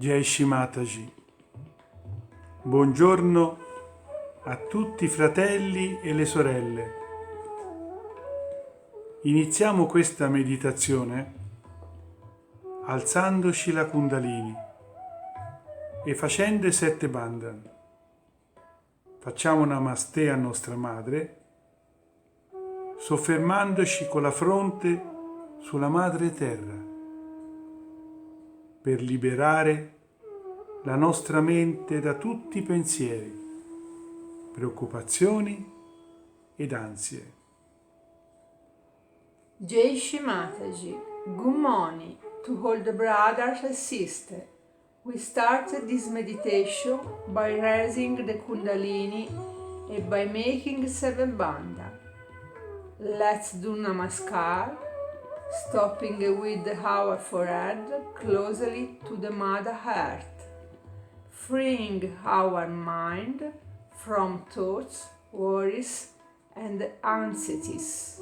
Jai Shri Mataji. Buongiorno a tutti i fratelli e le sorelle. Iniziamo questa meditazione alzandoci la Kundalini e facendo i 7 bandhan. Facciamo Namaste a nostra madre, soffermandoci con la fronte sulla madre terra, per liberare la nostra mente da tutti i pensieri, preoccupazioni ed ansie. Jai Shri Mataji. Good morning to all the brothers and sisters. We started this meditation by raising the Kundalini and by making 7 bandha. Let's do Namaskar, stopping with our forehead closely to the Mother Earth, freeing our mind from thoughts, worries and anxieties.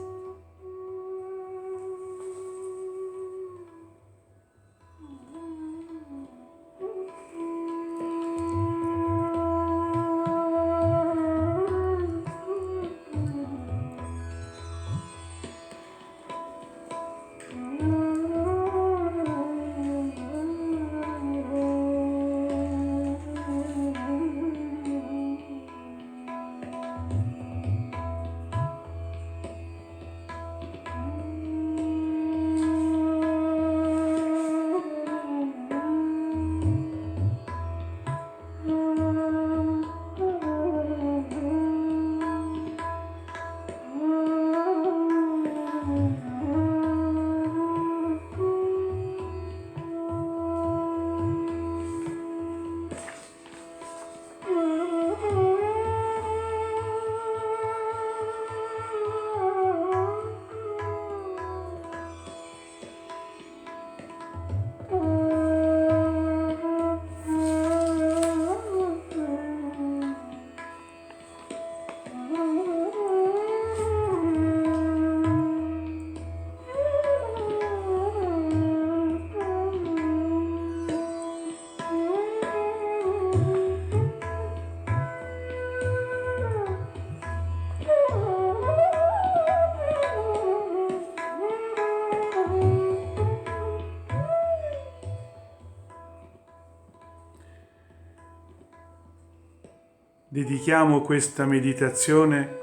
Dedichiamo questa meditazione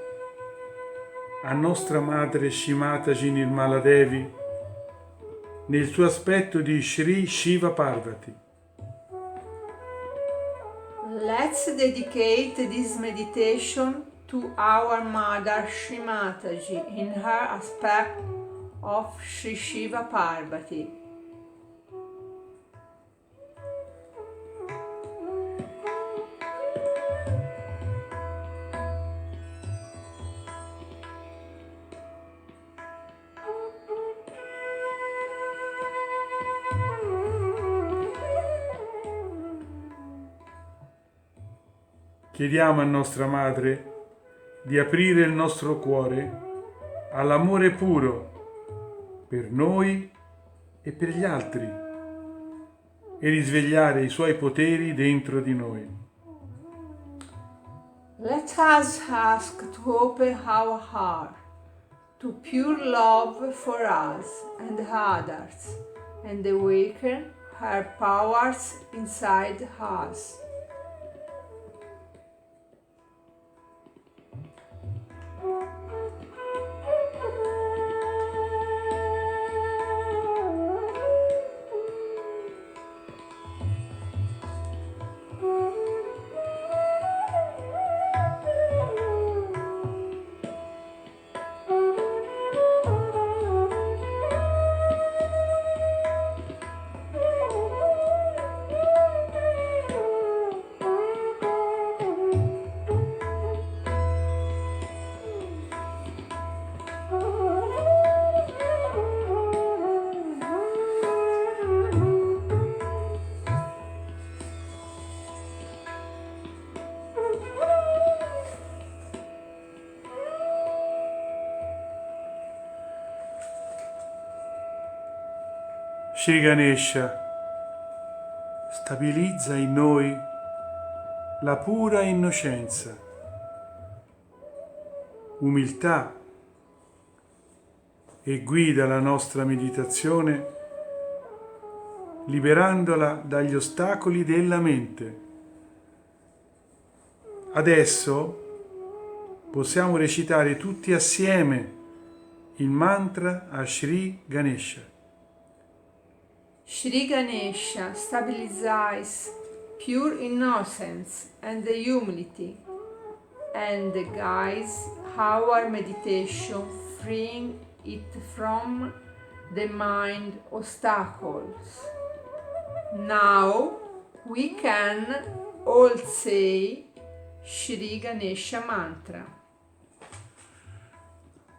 a nostra madre Shrimataji Nirmala Devi nel suo aspetto di Shri Shiva Parvati. Let's dedicate this meditation to our mother Shri Mataji in her aspect of Shri Shiva Parvati. Chiediamo a nostra madre di aprire il nostro cuore all'amore puro per noi e per gli altri e risvegliare i suoi poteri dentro di noi. Let us ask to open our heart to pure love for us and others and awaken her powers inside us. Shri Ganesha, stabilizza in noi la pura innocenza, umiltà e guida la nostra meditazione liberandola dagli ostacoli della mente. Adesso possiamo recitare tutti assieme il mantra a Shri Ganesha. Shri Ganesha stabilizes pure innocence and the humility and guides our meditation, freeing it from the mind obstacles. Now we can all say Shri Ganesha mantra.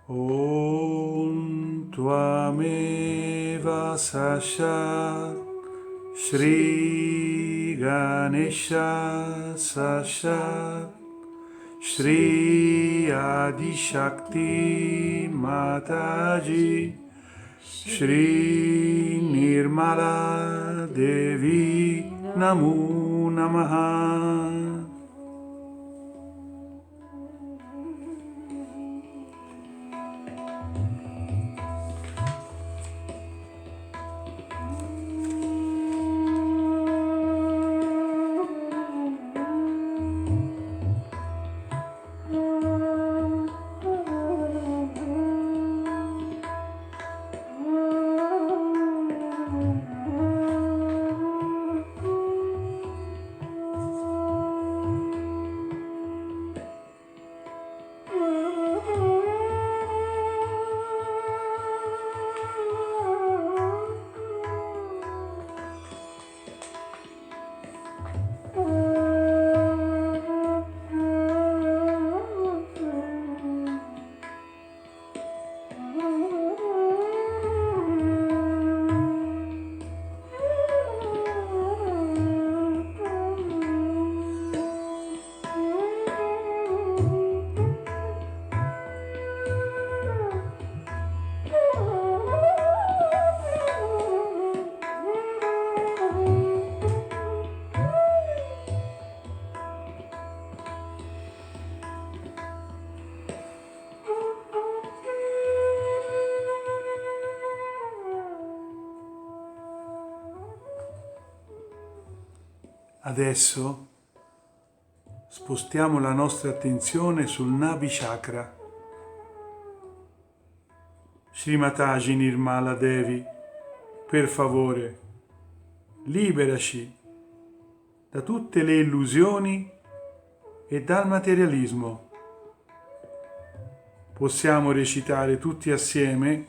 Om Tvameva Sashat Shri Ganesha Sashat Shri Adi Shakti Mataji Shri Nirmala Devi Namo Namaha. Adesso spostiamo la nostra attenzione sul Nabi Chakra. Srimataji Nirmala Devi, per favore, liberaci da tutte le illusioni e dal materialismo. Possiamo recitare tutti assieme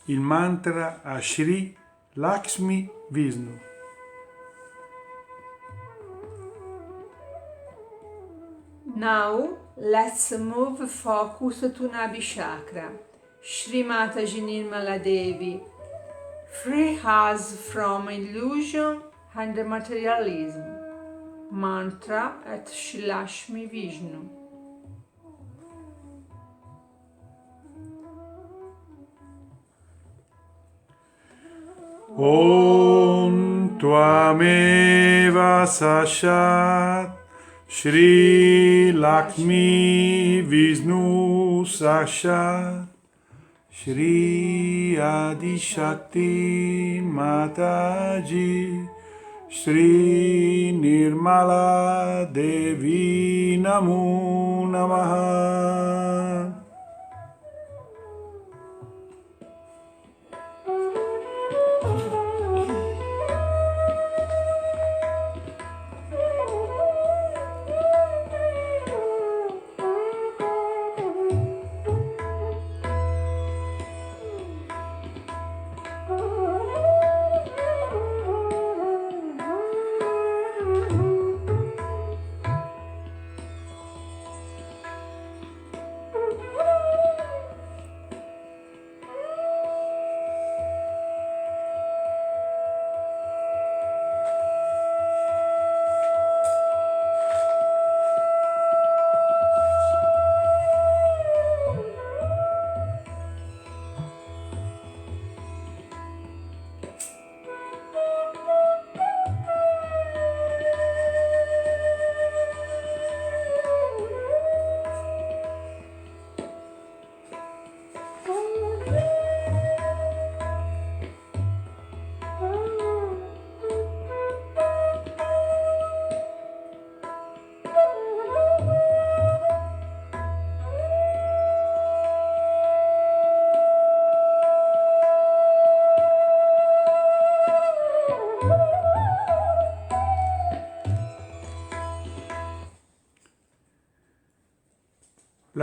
il mantra a Shri Lakshmi Vishnu. Now let's move focus to Nabi Chakra. Shri Mataji Nirmala Devi, free us from illusion and materialism. Mantra at Shri Lakshmi Vishnu. Om Tvameva Sashat Shri Lakshmi Vishnu Sashat Shri Adi Shakti Mataji Shri Nirmala Devi Namo Namaha.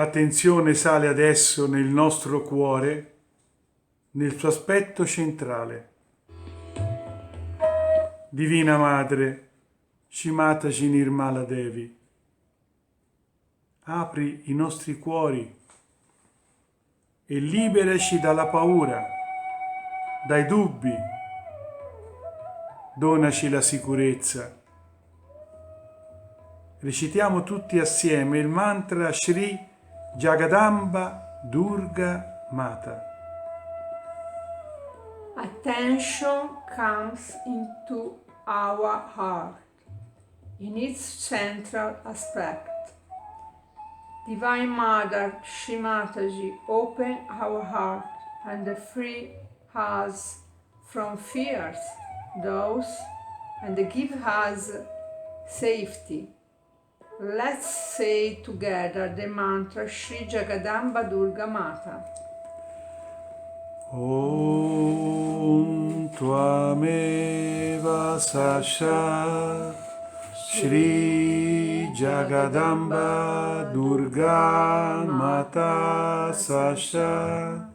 L'attenzione sale adesso nel nostro cuore, nel suo aspetto centrale. Divina Madre, Shrimataji Nirmala Devi, apri i nostri cuori e liberaci dalla paura, dai dubbi, donaci la sicurezza. Recitiamo tutti assieme il mantra Shri Jagadamba Durga Mata. Attention comes into our heart, in its central aspect. Divine Mother Shrimataji, open our heart and free us from fears, doubts, and give us safety. Let's say together the mantra Shri Jagadamba Durga Mata. Om Tvameva Sasha Shri Jagadamba Durga Mata Sasha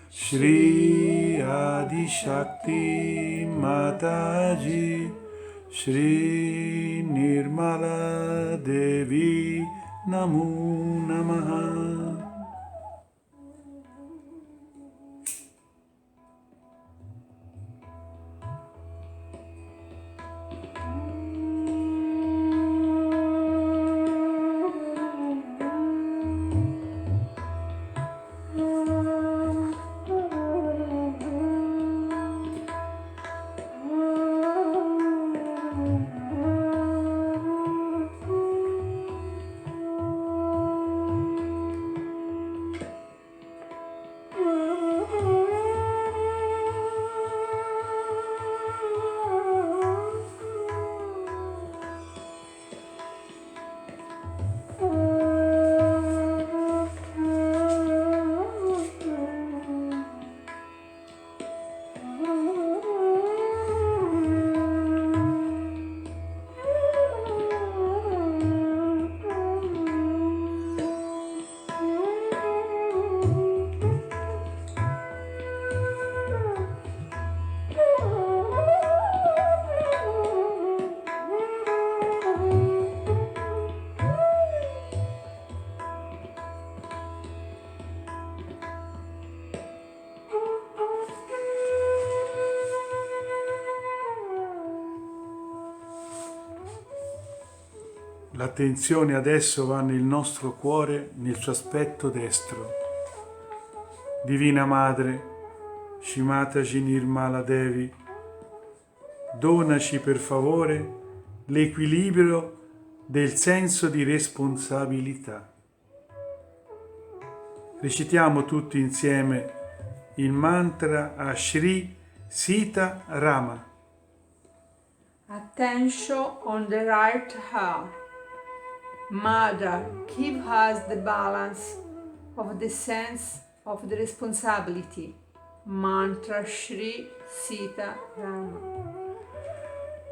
Shri Adi Shakti Mataji Shri Nirmala Devi Namo Namaha. L'attenzione adesso va nel nostro cuore, nel suo aspetto destro. Divina Madre, Shrimataji Nirmala Devi, donaci per favore l'equilibrio del senso di responsabilità. Recitiamo tutti insieme il mantra a Shri Sita Rama. Attention on the right heart. Mother, give us the balance of the sense of the responsibility. Mantra Shri Sita Rama.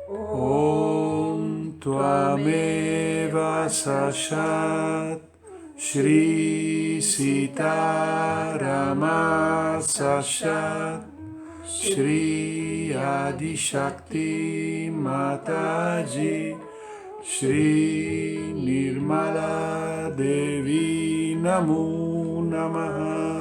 Om Tvameva Sashat Shri Sita Rama Sashat Shri Adi Shakti Mataji Shri Nirmala Devi Namo Namaha.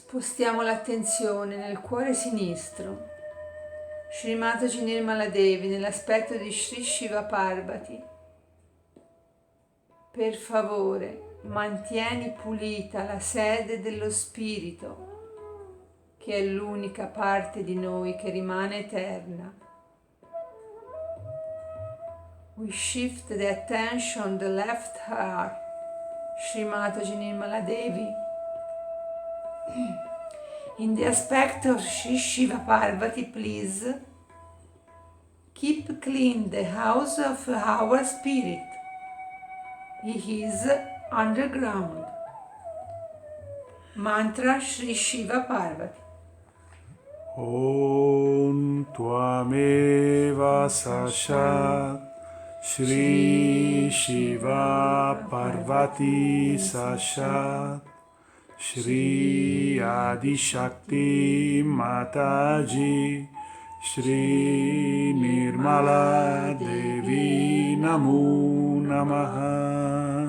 Spostiamo l'attenzione nel cuore sinistro. Srimataji Nirmala Devi nell'aspetto di Sri Shiva Parvati. Per favore, mantieni pulita la sede dello Spirito, che è l'unica parte di noi che rimane eterna. We shift the attention on the left heart, Srimataji Nirmala Devi. In the aspect of Sri Shiva Parvati, please, keep clean the house of our spirit. He is underground. Mantra Sri Shiva Parvati. Om Tvameva Sashat Shri Shiva Parvati Sashat Shri Adi Shakti Mataji Shri Nirmala Devi Namo Namaha.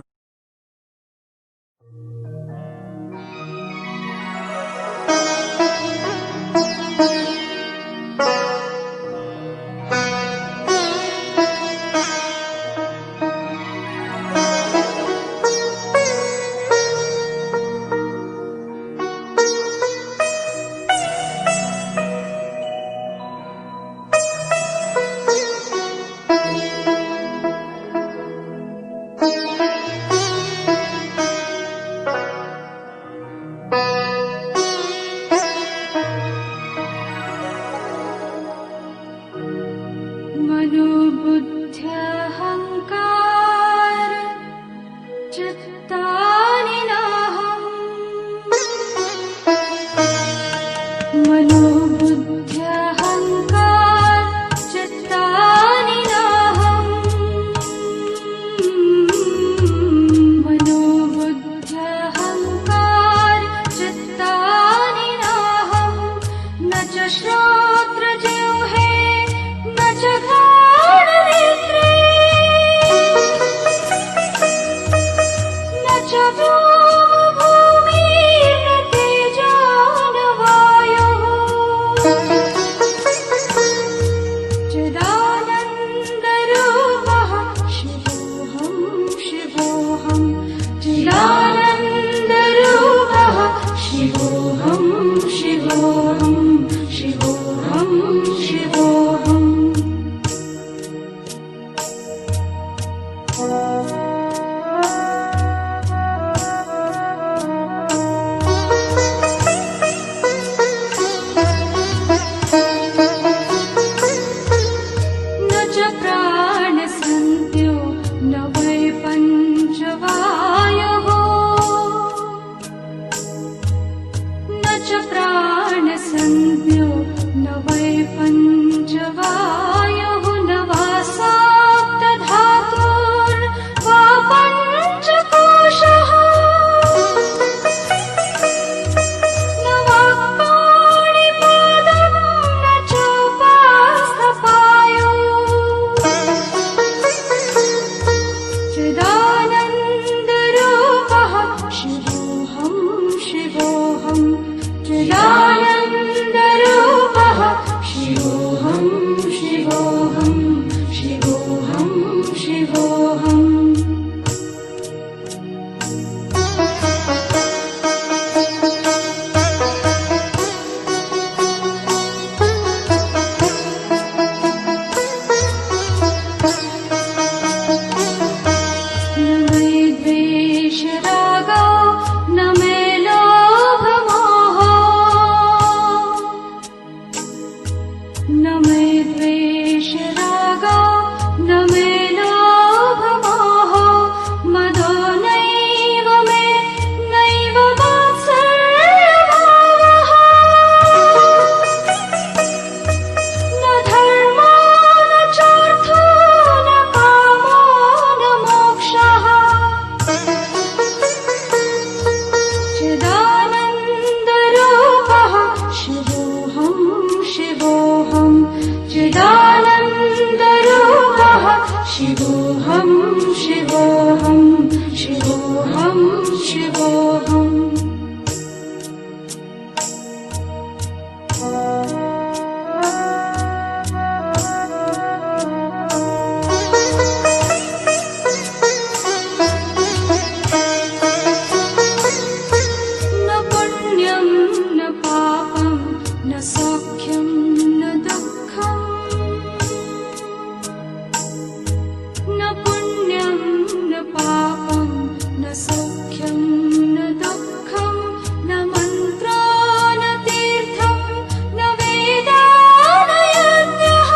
सौख्यं न दुःखं न मन्त्रो न तीर्थं न वेदा न यज्ञः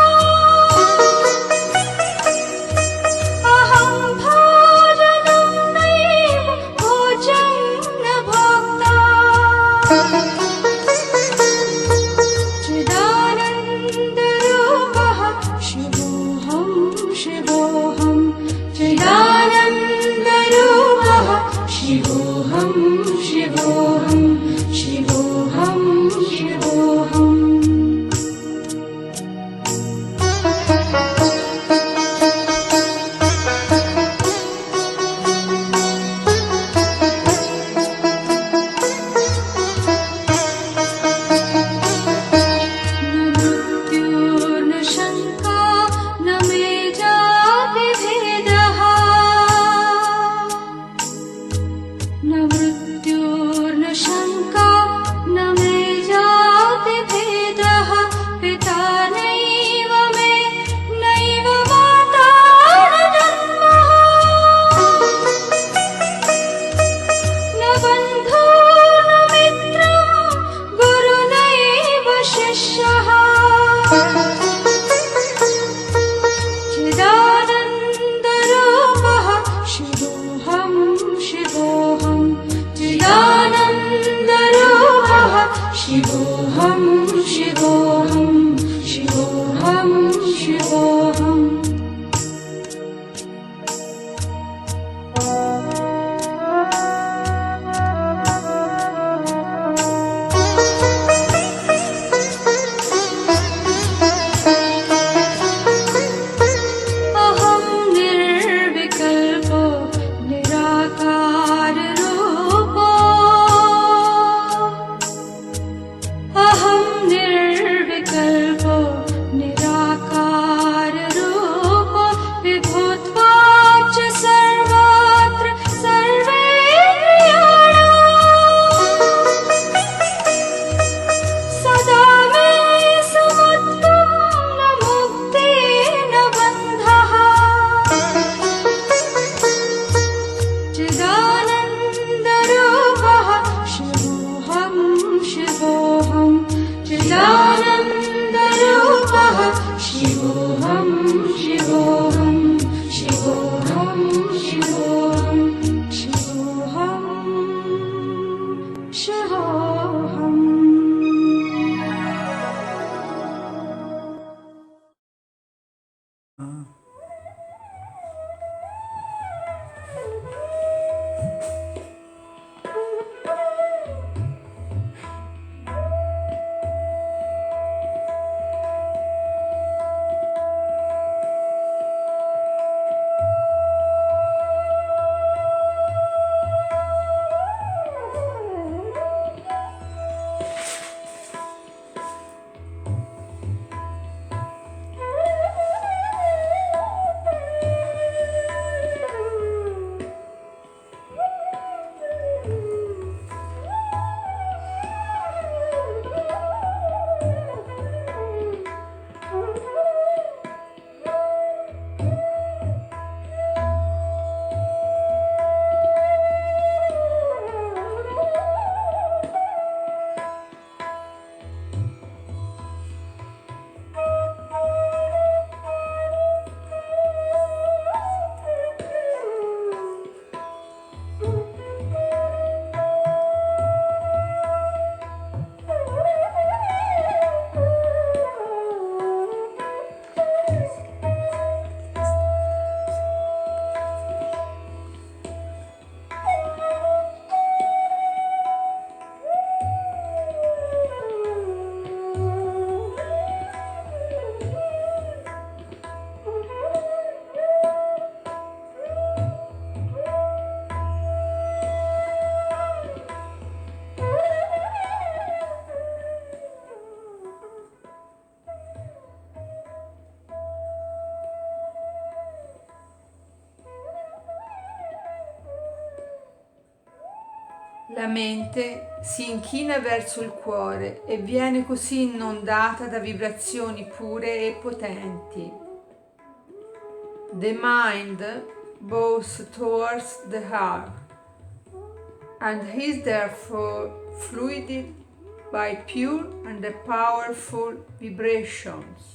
अहं भोजनं नैव भोजं न भोक्ता चिदानन्दरूपः शिवोऽहं शिवोऽहं चिदानन्दरूपः शिवोऽहं शिवोऽहं शिवोऽहं शिवोऽहम् न मृत्युर्न शङ्का न मे जातिभेदः न मृत्युर्न शङ्का न मे जातिभेदः पिता नैव मे नैव माता न जन्मः न बन्धो न मित्रं गुरुनैव शिष्यः चिदानन्दरूपः शिवोऽहं शिवोऽहं चिदानन्दरूपः शिवोऽहं शिवोऽहं शिवोऽहं शिवोऽहम् अहं निर्विकल्पो निराकाररूपो अहं निर्विकल्पो निराकाररूपो विभूत्वा च सर्वत्र सर्वेन्द्रियाणाम् सदा मे समत्वं न मुक्ति न बन्धः चिदानन्दरूपः शिवोऽहं शिवोऽहं चिदानन्दरूपः शिवोऽहं शिवोऽहं शिवोऽहं शिवोऽहं शिवोऽहं शिवोऽहम् La mente si inchina verso il cuore e viene così inondata da vibrazioni pure e potenti. The mind bows towards the heart and is therefore fluided by pure and powerful vibrations.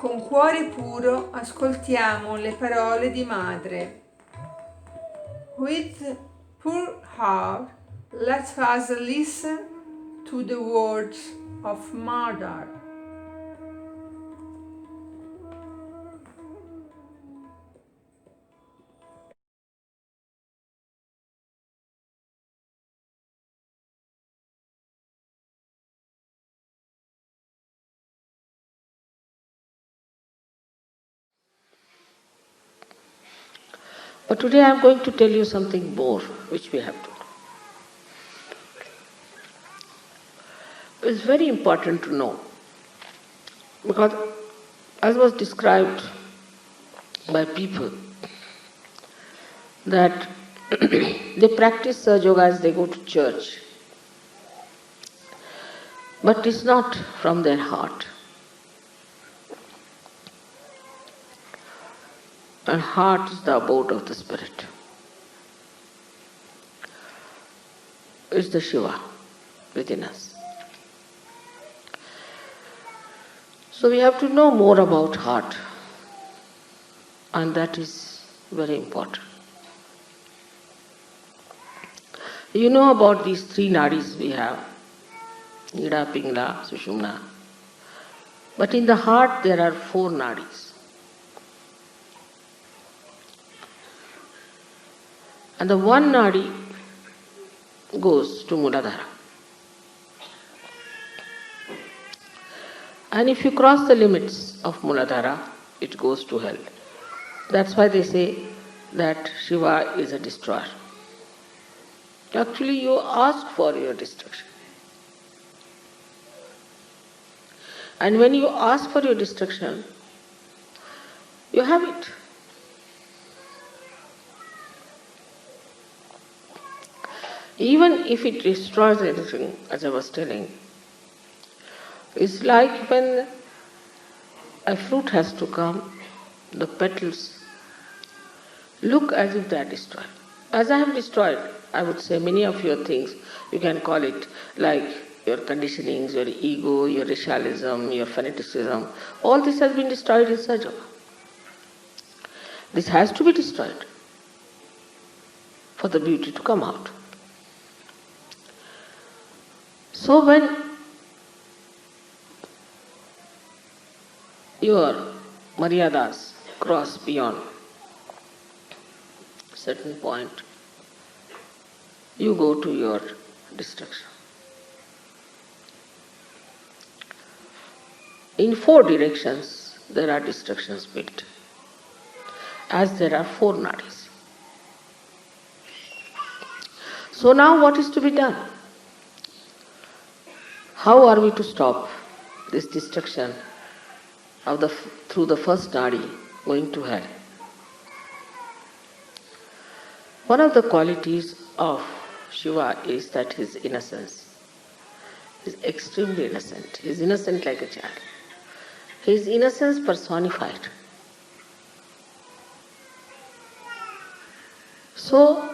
Con cuore puro ascoltiamo le parole di madre. With pure heart, let us listen to the words of mother. But today I am going to tell you something more which we have to know. It's very important to know because, as was described by people, that they practice Sahaja Yoga as they go to church, but it's not from their heart. And heart is the abode of the spirit. It's the Shiva within us. So we have to know more about heart, and that is very important. You know about these three nadis we have, Ida, Pingala, Sushumna. But in the heart there are four nadis. And the one nadi goes to Muladhara. And if you cross the limits of Muladhara, it goes to hell. That's why they say that Shiva is a destroyer. Actually, you ask for your destruction. And when you ask for your destruction, you have it. Even if it destroys anything, as I was telling, it's like when a fruit has to come, the petals look as if they are destroyed. As I have destroyed, I would say, many of your things, you can call it like your conditionings, your ego, your racialism, your fanaticism, all this has been destroyed in Sahaja Yoga. This has to be destroyed for the beauty to come out. So when your maryadas cross beyond a certain point, you go to your destruction. In four directions there are destructions built, as there are four nadis. So now what is to be done? How are we to stop this destruction of through the first nadi going to hell? One of the qualities of Shiva is that his innocence. He is extremely innocent. He is innocent like a child. His innocence personified. So,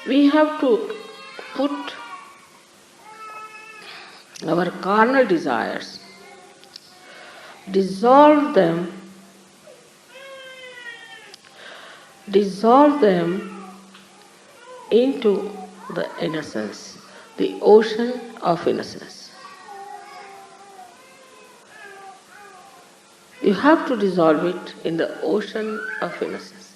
we have to put our carnal desires, dissolve them into the innocence, the ocean of innocence. You have to dissolve it in the ocean of innocence.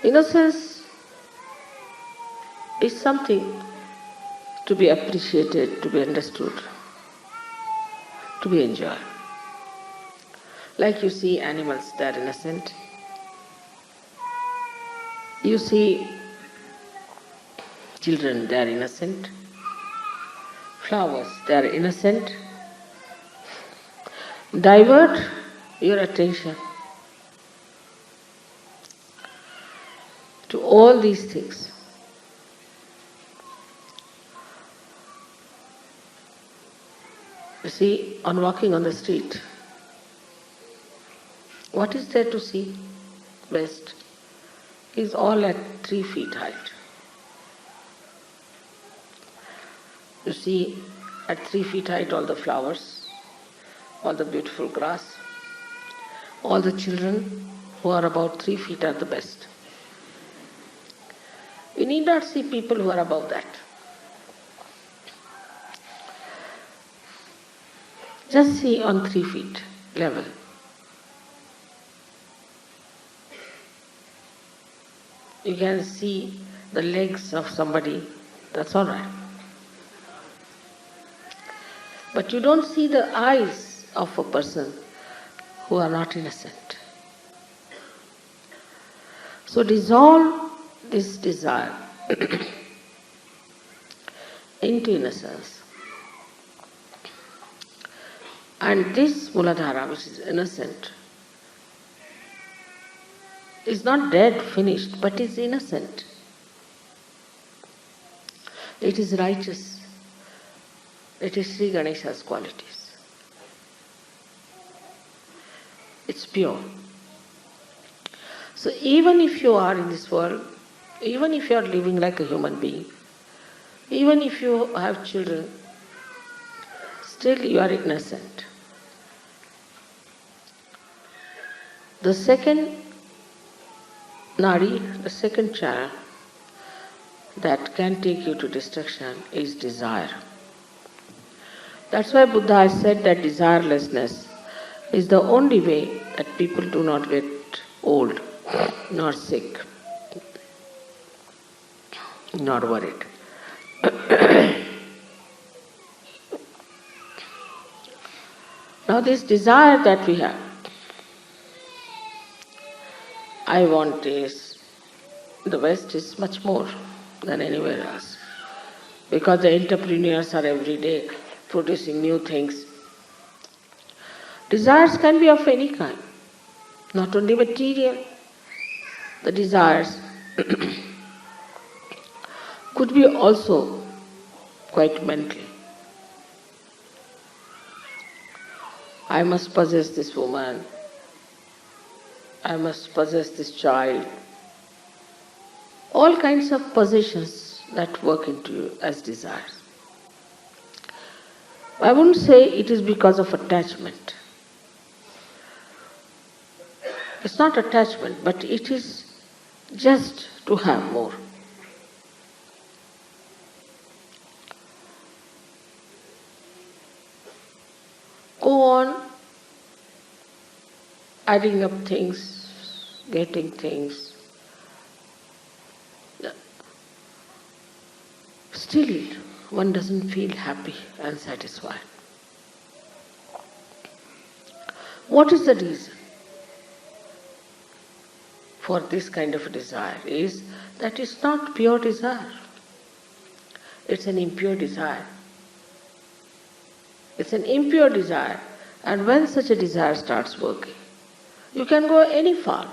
Innocence is something to be appreciated, to be understood, to be enjoyed. Like you see animals, they are innocent. You see children, they are innocent. Flowers, they are innocent. Divert your attention to all these things. You see, on walking on the street, what is there to see best? Is all at 3 feet height. You see at 3 feet height all the flowers, all the beautiful grass, all the children who are about 3 feet are the best. We need not see people who are above that. Just see on 3 feet level. You can see the legs of somebody, that's all right. But you don't see the eyes of a person who are not innocent. So dissolve this desire into innocence. And this Muladhara, which is innocent, is not dead, finished, but is innocent. It is righteous. It is Sri Ganesha's qualities. It's pure. So even if you are in this world, even if you are living like a human being, even if you have children, still you are innocent. The second nadi, the second channel that can take you to destruction is desire. That's why Buddha has said that desirelessness is the only way that people do not get old, nor sick, nor worried. Now this desire that we have, I want this, the West is much more than anywhere else. Because the entrepreneurs are every day producing new things. Desires can be of any kind, not only material. The desires could be also quite mental. I must possess this woman, I must possess this child. All kinds of possessions that work into you as desires. I wouldn't say it is because of attachment. It's not attachment, but it is just to have more. Go on adding up things, getting things. Still, one doesn't feel happy and satisfied. What is the reason for this kind of desire? Is that it's not pure desire. It's an impure desire. It's an impure desire. And when such a desire starts working, you can go any far.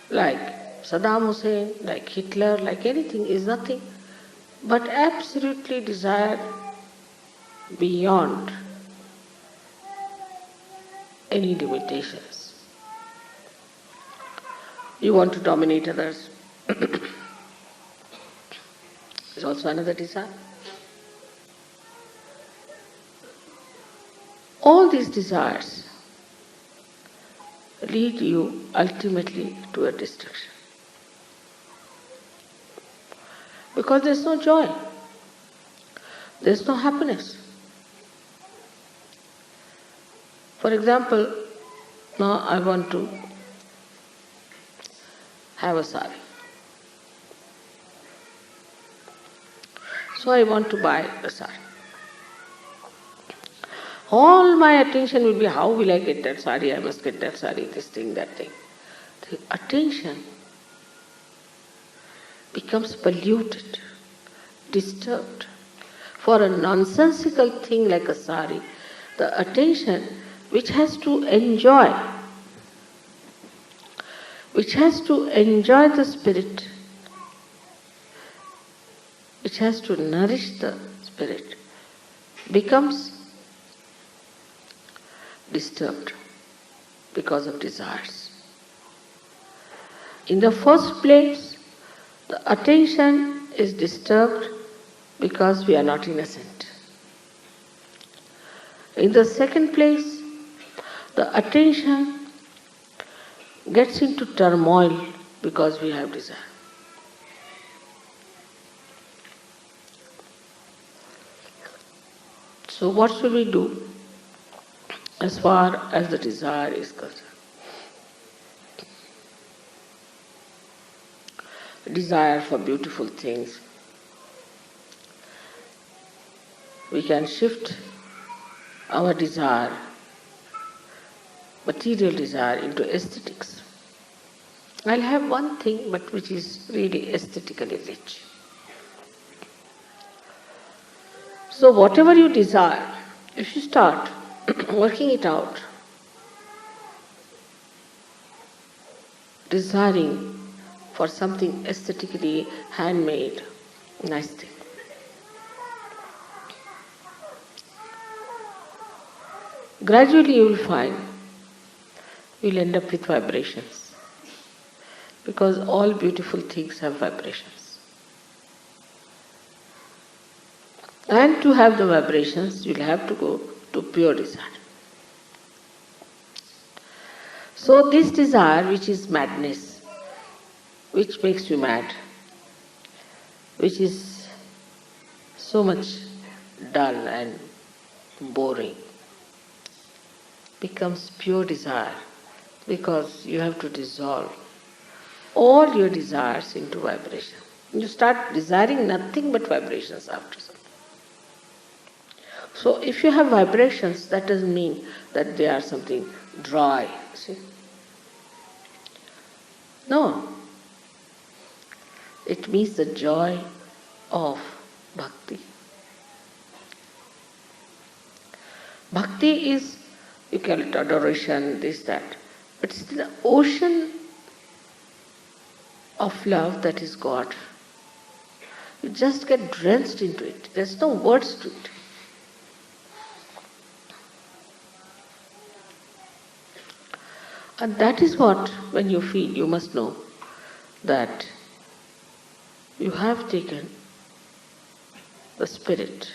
Like Saddam Hussein, like Hitler, like anything is nothing but absolutely desire beyond any limitations. You want to dominate others. It's also another desire. All these desires lead you ultimately to a destruction. Because there's no joy, there's no happiness. For example, now I want to have a sari. So I want to buy a sari. All my attention will be, how will I get that sari? I must get that sari, this thing, that thing. The attention becomes polluted, disturbed. For a nonsensical thing like a sari, the attention which has to enjoy the spirit, which has to nourish the spirit, becomes disturbed because of desires. In the first place, the attention is disturbed because we are not innocent. In the second place, the attention gets into turmoil because we have desire. So what should we do as far as the desire is concerned? Desire for beautiful things. We can shift our desire, material desire, into aesthetics. I'll have one thing, but which is really aesthetically rich. So whatever you desire, if you start working it out, desiring for something aesthetically handmade, nice thing, gradually you will find you'll end up with vibrations, because all beautiful things have vibrations. And to have the vibrations, you'll have to go to pure desire. So this desire, which is madness, which makes you mad, which is so much dull and boring, becomes pure desire, because you have to dissolve all your desires into vibration. You start desiring nothing but vibrations after some. So if you have vibrations, that doesn't mean that they are something dry, see? No. It means the joy of bhakti. Bhakti is, you call it adoration, this, that. But it's the ocean of love that is God. You just get drenched into it. There's no words to it. And that is what, when you feel, you must know that you have taken the spirit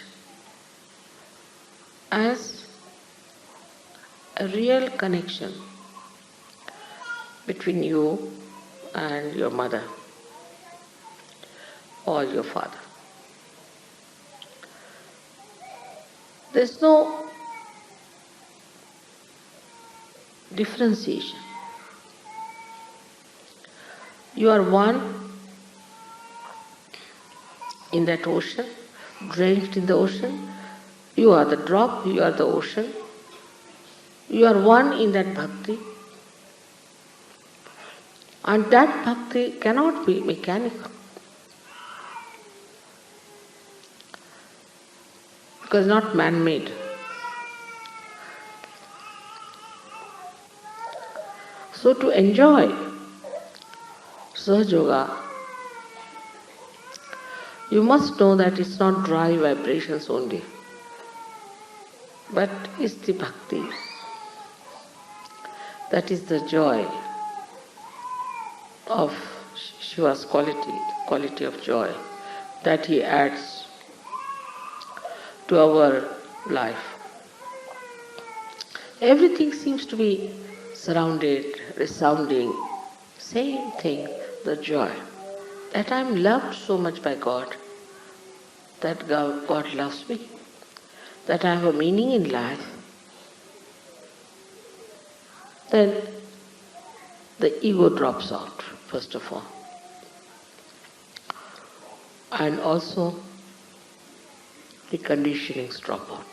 as a real connection between you and your mother or your father. There's no differentiation. You are one in that ocean, drenched in the ocean. You are the drop, you are the ocean. You are one in that bhakti. And that bhakti cannot be mechanical, because not man-made. So to enjoy Sahaja Yoga, you must know that it's not dry vibrations only, but it's the bhakti. That is the joy of Shiva's quality of joy, that he adds to our life. Everything seems to be surrounded, resounding, same thing, the joy. That I am loved so much by God, that God loves me, that I have a meaning in life. Then the ego drops out, first of all. And also the conditionings drop out.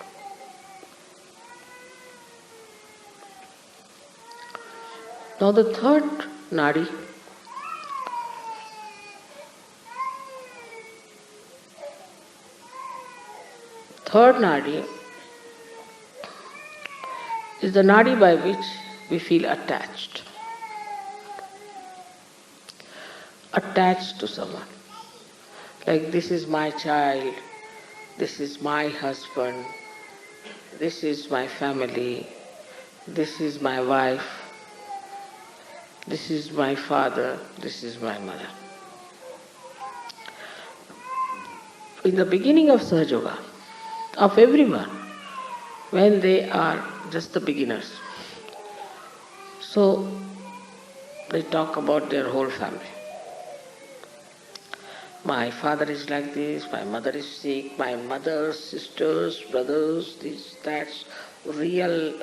Now the third nadi third nadi is the nadi by which we feel attached. Attached to someone. Like, this is my child, this is my husband, this is my family, this is my wife, this is my father, this is my mother. In the beginning of Sahaja Yoga, of everyone, when they are just the beginners, so they talk about their whole family. My father is like this, my mother is sick, my mother's sisters, brothers, this, that, real,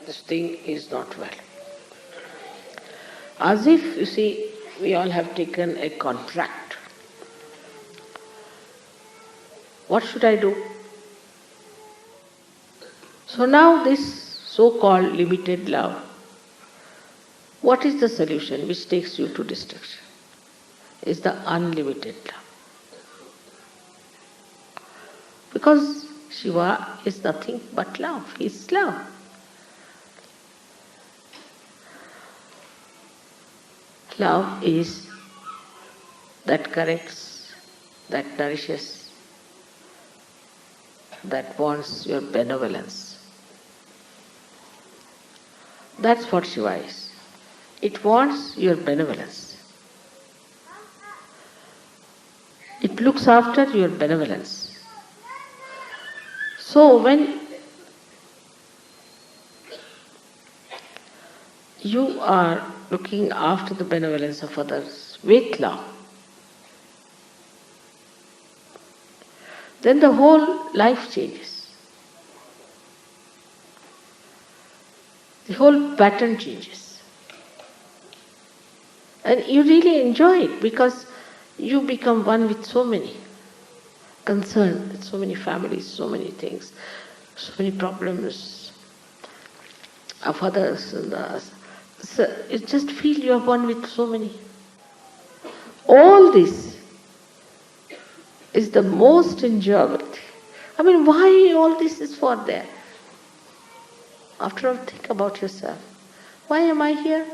this thing is not well. As if, you see, we all have taken a contract. What should I do? So now this so-called limited love, what is the solution which takes you to destruction? Is the unlimited love. Because Shiva is nothing but love. He is love. Love is that corrects, that nourishes, that wants your benevolence. That's what Shiva is. It wants your benevolence. It looks after your benevolence. So when you are looking after the benevolence of others with love, then the whole life changes. The whole pattern changes. And you really enjoy it because you become one with so many concerns, so many families, so many things, so many problems of others. And so you just feel you are one with so many. All this is the most enjoyable thing. I mean, why all this is for there? After all, think about yourself. Why am I here?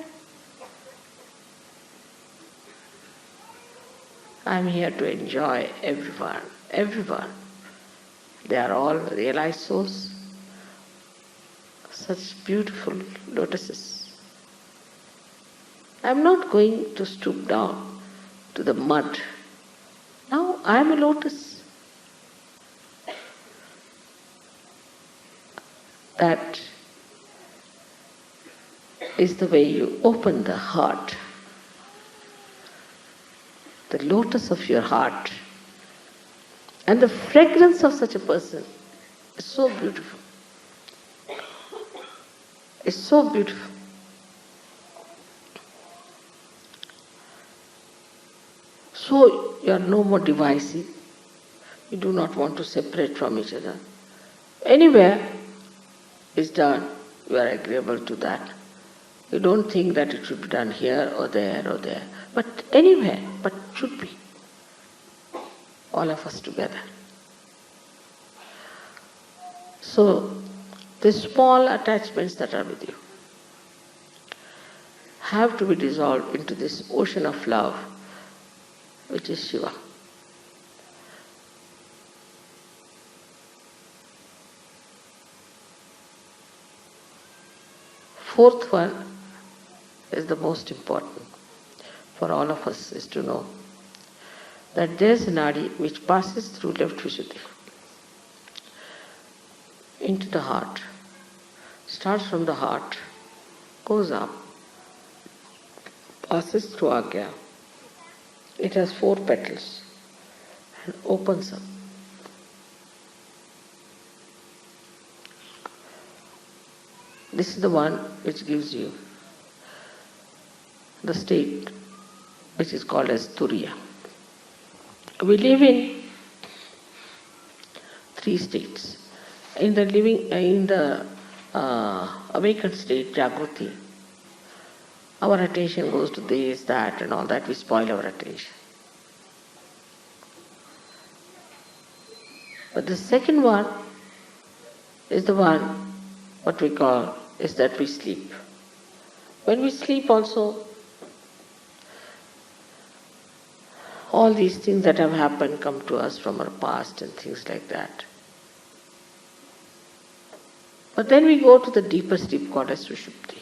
I'm here to enjoy everyone, everyone. They are all realized souls. Such beautiful lotuses. I'm not going to stoop down to the mud. Now I am a lotus. That is the way you open the heart. The lotus of your heart. And the fragrance of such a person is so beautiful. It's so beautiful. So you are no more divisive. You do not want to separate from each other. Anywhere is done, you are agreeable to that. You don't think that it should be done here or there or there. But anywhere, but should be. All of us together. So, the small attachments that are with you have to be dissolved into this ocean of love, which is Shiva. Fourth one is the most important for all of us, is to know that there is a nadi which passes through left Vishuddhi into the heart, starts from the heart, goes up, passes through Agya. It has 4 petals and opens up. This is the one which gives you the state which is called as Turiya. We live in 3 states. In the awakened state, Jagruti, our attention goes to this, that and all that. We spoil our attention. But the second one is the one, what we call, is that we sleep. When we sleep also, all these things that have happened come to us from our past and things like that. But then we go to the deeper sleep called as Sushupti.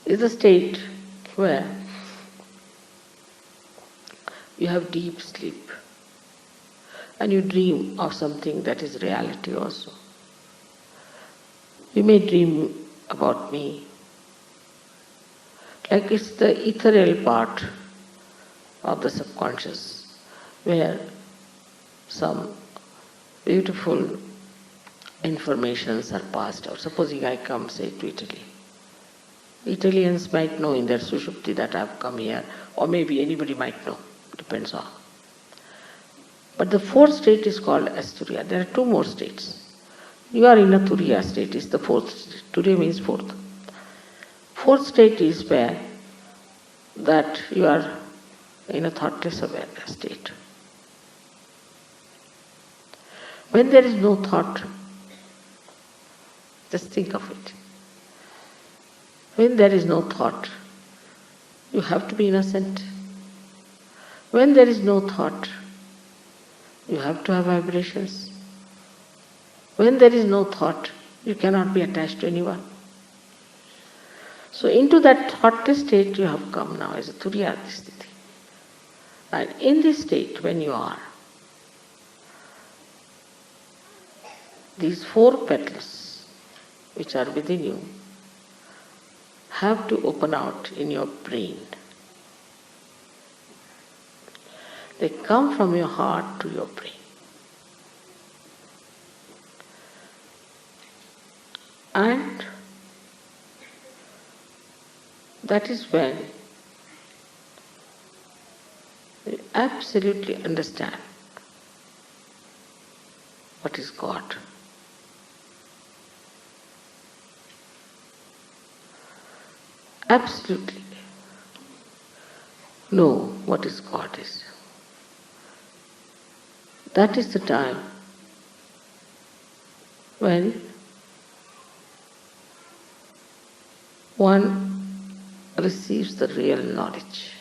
It's a state where you have deep sleep and you dream of something that is reality also. You may dream about me, like it's the ethereal part of the subconscious where some beautiful informations are passed out. Supposing I come, say, to Italy. Italians might know in their Sushupti that I have come here, or maybe anybody might know, depends on. But the fourth state is called as Turiya. There are two more states. You are in a Turiya state, is the fourth state. Turiya means fourth. Fourth state is where that you are in a thoughtless awareness state. When there is no thought, just think of it. When there is no thought, you have to be innocent. When there is no thought, you have to have vibrations. When there is no thought, you cannot be attached to anyone. So into that thoughtless state you have come now as a Turiya sthiti. And in this state, when you are, these four petals which are within you have to open out in your brain. They come from your heart to your brain. And that is when you absolutely understand what is God. Absolutely know what is God is. That is the time when one receives the real knowledge.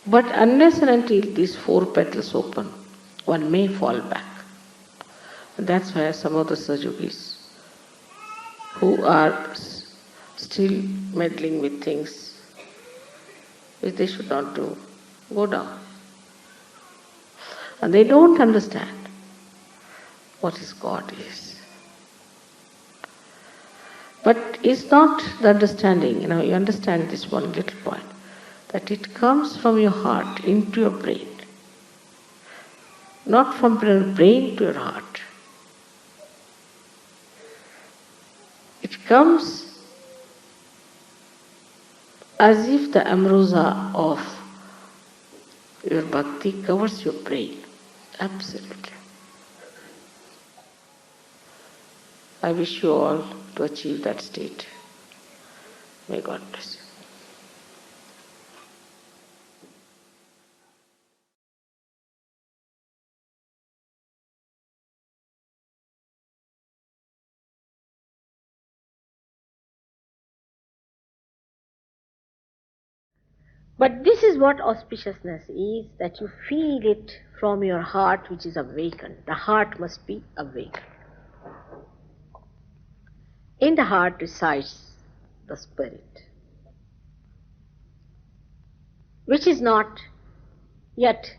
But unless and until these four petals open, one may fall back. And that's why some of the Sajogis who are still meddling with things which they should not do, go down. And they don't understand what is God is. But it's not the understanding, you understand this one little point, that it comes from your heart into your brain, not from your brain to your heart. It comes as if the ambrosia of your bhakti covers your brain. Absolutely. I wish you all to achieve that state. May God bless you. But this is what auspiciousness is, that you feel it from your heart which is awakened. The heart must be awakened. In the heart resides the spirit, which is not yet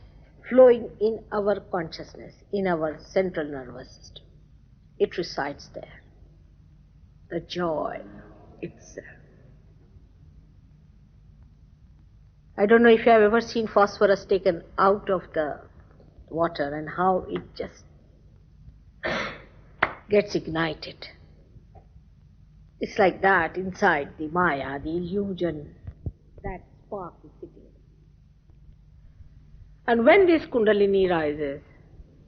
flowing in our consciousness, in our central nervous system. It resides there. The joy itself. I don't know if you have ever seen phosphorus taken out of the water and how it just gets ignited. It's like that inside the Maya, the illusion, that spark is sitting. And when this Kundalini rises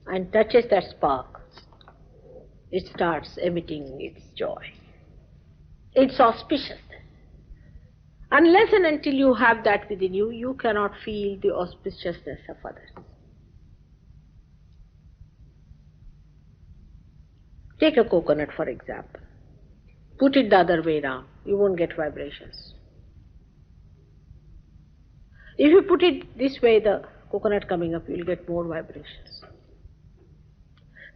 and touches that spark, it starts emitting its joy. It's auspicious. Unless and until you have that within you, you cannot feel the auspiciousness of others. Take a coconut, for example. Put it the other way around, you won't get vibrations. If you put it this way, the coconut coming up, you will get more vibrations.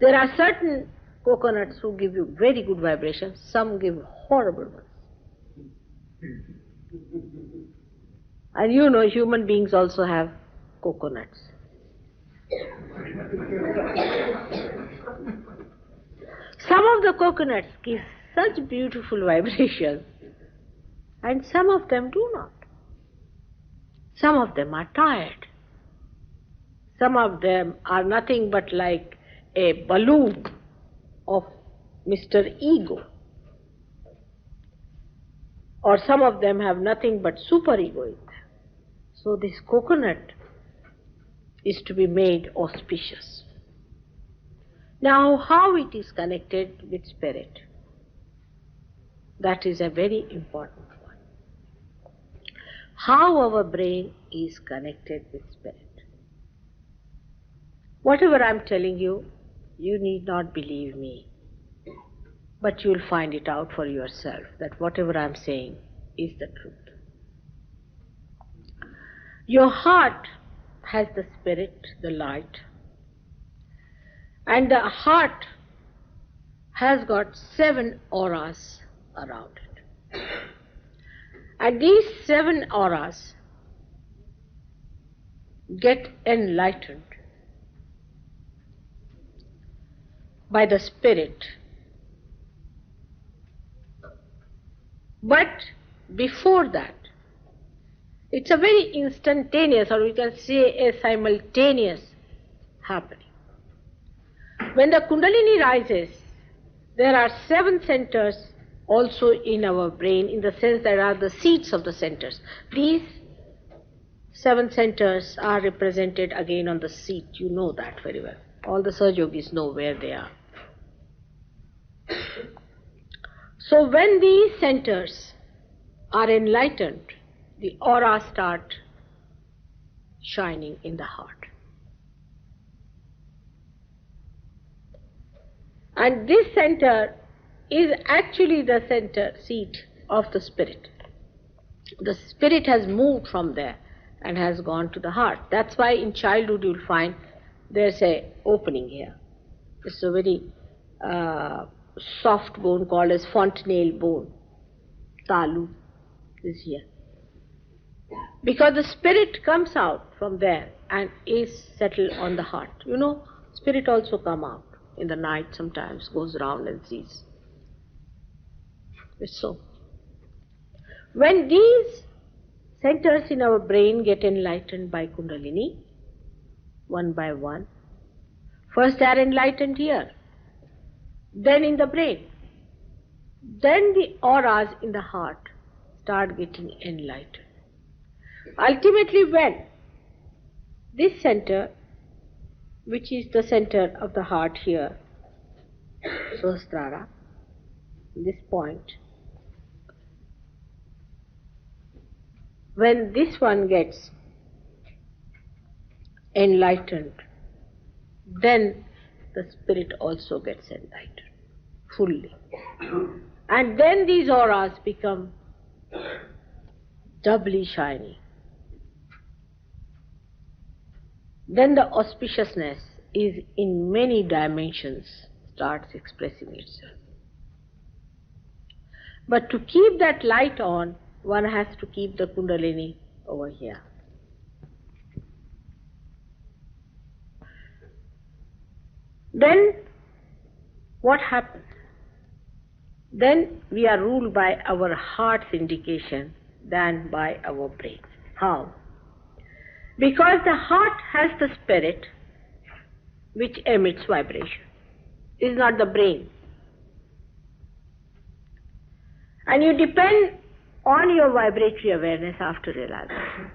There are certain coconuts who give you very good vibrations, some give horrible ones. And you know, human beings also have coconuts. Some of the coconuts give such beautiful vibrations, and some of them do not. Some of them are tired. Some of them are nothing but like a balloon of Mr. Ego. Or some of them have nothing but superego in them. So this coconut is to be made auspicious. Now, how it is connected with spirit? That is a very important one. How our brain is connected with spirit. Whatever I am telling you, you need not believe me, but you will find it out for yourself that whatever I am saying is the truth. Your heart has the spirit, the light, and the heart has got 7 auras around it. And these 7 auras get enlightened by the spirit. But before that, it's a very instantaneous, or we can say a simultaneous happening. When the Kundalini rises, there are 7 centers also in our brain, in the sense there are the seats of the centers. These 7 centers are represented again on the seat. You know that very well. All the Sahaja Yogis know where they are. So when these centers are enlightened, the auras start shining in the heart. And this center is actually the center seat of the spirit. The spirit has moved from there and has gone to the heart. That's why in childhood you'll find there's a opening here. It's a very soft bone called as fontanelle bone. Talu is here. Because the spirit comes out from there and is settled on the heart. You know, spirit also come out in the night sometimes, goes around and sees. It's so. When these centers in our brain get enlightened by Kundalini, one by one, first they are enlightened here, then in the brain, then the auras in the heart start getting enlightened. Ultimately, when this center, which is the center of the heart here, Sahasrara, this point, when this one gets enlightened, then the spirit also gets enlightened fully. And then these auras become doubly shiny. Then the auspiciousness is in many dimensions starts expressing itself. But to keep that light on, one has to keep the Kundalini over here. Then what happens? Then we are ruled by our heart's indication than by our brain. How? Because the heart has the spirit which emits vibration. It is not the brain. And you depend on your vibratory awareness after realization.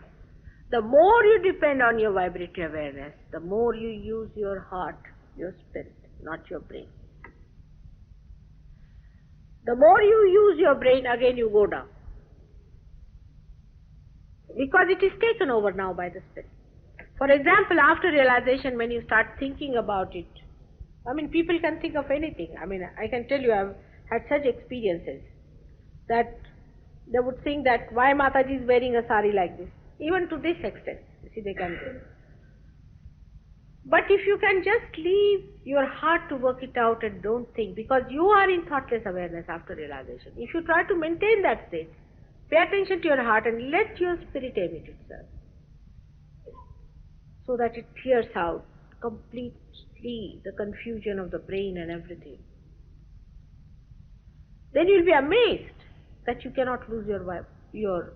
The more you depend on your vibratory awareness, the more you use your heart, your spirit, not your brain. The more you use your brain, again you go down. because it is taken over now by the Spirit. For example, after realization, when you start thinking about it, I mean, people can think of anything. I mean, I can tell you, I've had such experiences that they would think that why Mataji is wearing a sari like this. Even to this extent, you see, they can do. But if you can just leave your heart to work it out and don't think, because you are in thoughtless awareness after realization. If you try to maintain that state, pay attention to your heart and let your spirit emit itself, so that it clears out completely the confusion of the brain and everything. Then you will be amazed that you cannot lose your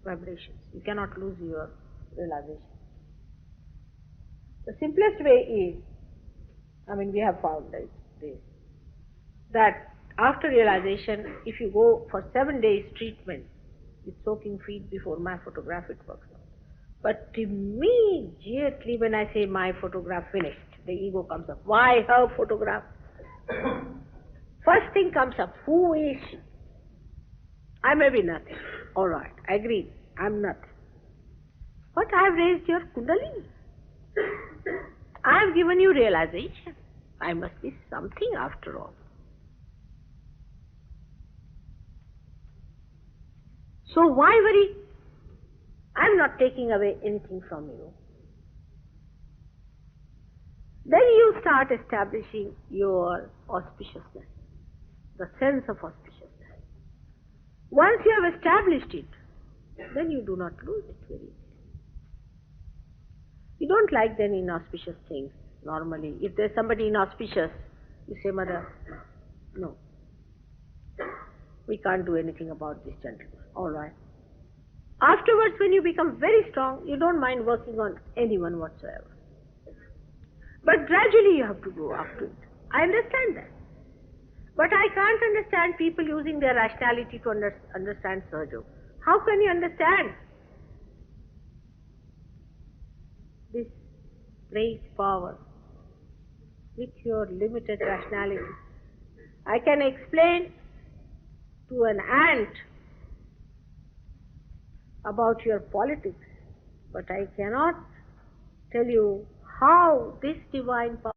vibrations. You cannot lose your realization. The simplest way is, I mean, we have found this, that after realization, if you go for 7 days treatment with soaking feet before my photograph, it works out. But immediately when I say my photograph finished, the ego comes up. Why her photograph? First thing comes up, who is she? I may be nothing. All right, I agree, I'm nothing. But I have raised your kundalini. I have given you realization. I must be something after all. So why worry? I'm not taking away anything from you. Then you start establishing your auspiciousness, the sense of auspiciousness. Once you have established it, then you do not lose it very easily. You don't like then inauspicious things normally. If there's somebody inauspicious, you say, Mother, no, we can't do anything about this gentleman. All right. Afterwards, when you become very strong, you don't mind working on anyone whatsoever. But gradually you have to go up to it. I understand that. But I can't understand people using their rationality to understand Sahaja. How can you understand this great power with your limited rationality? I can explain to an ant about your politics, but I cannot tell you how this divine power.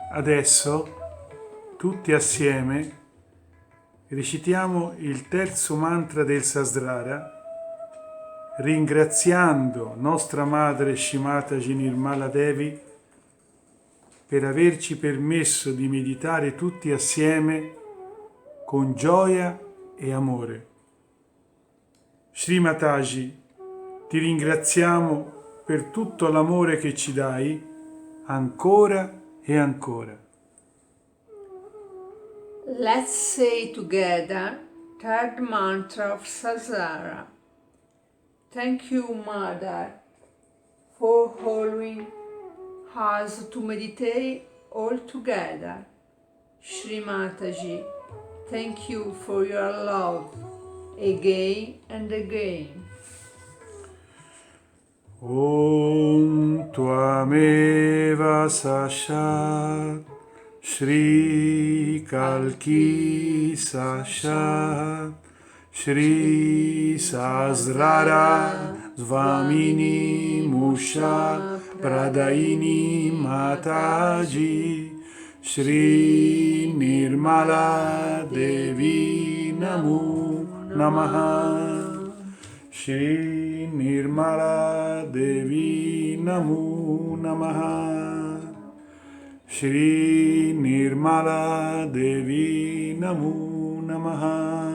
Adesso, tutti assieme, recitiamo il terzo mantra del Sahasrara, ringraziando nostra madre Shrimataji Nirmala Devi per averci permesso di meditare tutti assieme con gioia e amore. Shrimataji, ti ringraziamo per tutto l'amore che ci dai, ancora e ancora. Let's say together third mantra of Sahasrara. Thank you, Mother, for allowing us to meditate all together. Shri Mataji, thank you for your love again and again. Om Tvameva Sashat Shri Kalki Sashat Shri Sahasrara Svamini Musha Pradaini Mataji Shri Nirmala Devi Namo Namaha. Shri Nirmala Devi Namo Namaha. Shri Nirmala Devi Namo Namaha.